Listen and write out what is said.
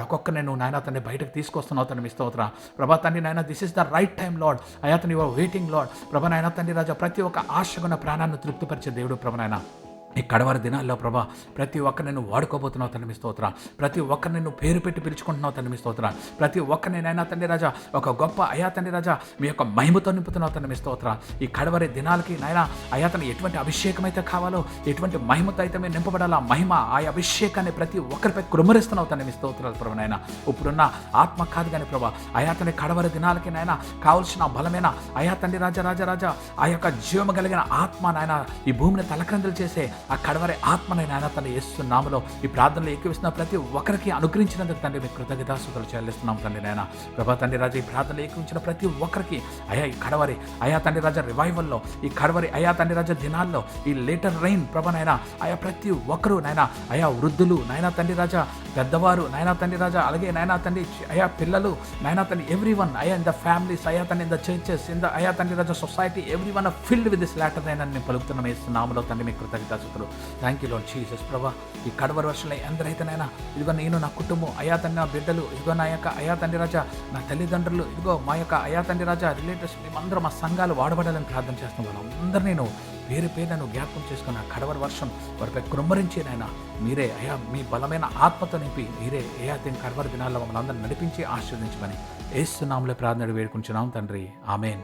Lord ఒక్కొక్కరిని నువ్వు నాయన తండ్రి బయటకు తీసుకొస్తున్నావు తండ్రి మీ స్తోత్ర ప్రభా తండ్రి నాయన this is the right time lord అయా తండ్రి యువర్ వెయిటింగ్ లార్డ్ ప్రభా నాయన తండ్రి రాజా ప్రతి ఒక్క ఆశగున్న ప్రాణాన్ని తృప్తిపరిచే దేవుడు ప్రభా నాయన ఈ కడవరి దినాల్లో ప్రభా ప్రతి ఒక్కరిని నువ్వు వాడుకోబోతున్నావు తండ్రి మీ స్తోత్ర ప్రతి ఒక్కరిని నువ్వు పేరు పెట్టి పిలుచుకుంటున్నావు తండ్రి మీ స్తోత్ర ప్రతి ఒక్కరిని నైనా తండ్రి రాజా ఒక గొప్ప అయా తండ్రి రాజా మీ యొక్క మహిమతో నింపుతున్నావు తండ్రి మీ స్తోత్ర ఈ కడవరి దినాలకి నాయన అయా తండ్రి ఎటువంటి అభిషేకం అయితే కావాలో ఎటువంటి మహిమతో అయితే మేము నింపబడాలా మహిమ ఆ అభిషేకాన్ని ప్రతి ఒక్కరిపై కృమరిస్తున్నావు తండ్రి మీ స్తోత్రాలు ప్రభు నాయన ఇప్పుడున్న ఆత్మ కాదు కానీ ప్రభా అయా తండ్రి కడవరి దినాలకి నాయన కావాల్సిన బలమైన అయా తండ్రి రాజా రాజా రాజా ఆ యొక్క జీవము కలిగిన ఆత్మ నాయన ఈ భూమిని తలక్రందులు చేసే ఆ కడవరి ఆత్మని నాయన తండ్రి యేసు నామములో ఈ ప్రార్థనలు ఏకీవిస్తున్న ప్రతి ఒక్కరికి అనుగ్రహించినందుకు తండ్రి మీకు కృతజ్ఞతాస్తుతులు చెల్లిస్తున్నాం తండ్రి నాయన ప్రభా తండ్రి రాజా ఈ ప్రార్థనలు ఏకీవించిన ప్రతి ఒక్కరికి అయా ఈ కడవరి అయా తండ్రి రాజా రివైవల్లో ఈ కడవరి అయా తండ్రి రాజా దినాల్లో ఈ లేటర్ రైన్ ప్రభా నాయన అయా ప్రతి ఒక్కరు నాయన అయా వృద్ధులు నాయన తండ్రి రాజా పెద్దవారు నాయన తండ్రి రాజా అలాగే నాయన తండ్రి అయా పిల్లలు నాయన తండ్రి ఎవ్రీ వన్ అయా ఇన్ ద ఫ్యామిలీస్ అయా తండ్రి in the churches in the అయా తండ్రి రాజా society every one filled with this later rain అని పలుకుతున్నాం యేసు నామములో తండ్రి మీకు కృతజ్ఞతాస్తుతులు థ్యాంక్ యూ లార్డ్ జీసస్ ప్రభా ఈ కడవరి వర్షంలో ఎందరైతేనైనా ఇదిగో నేను నా కుటుంబం అయా తండ్రి నా బిడ్డలు ఇదిగో నా యొక్క అయా తండ్రి రాజా నా తల్లిదండ్రులు ఇదిగో మా యొక్క అయా తండ్రి రాజా రిలేటివ్స్ మేమందరం మా సంఘాలు వాడబడాలని ప్రార్థన చేస్తున్నాను అందరినీ నేను పేరు పేరును జ్ఞాపకం చేసుకున్న కడవరి వర్షం వారిపై కృమ్మరించి నాయన మీరే అయా మీ బలమైన ఆత్మతో నింపి మీరే అయా కడవరి దినాల్లో మమ్మల్ని అందరిని నడిపించి ఆశీర్వదించమని యేసు నామములో ప్రార్థన వేడుకుంటున్నాం తండ్రి ఆమేన్.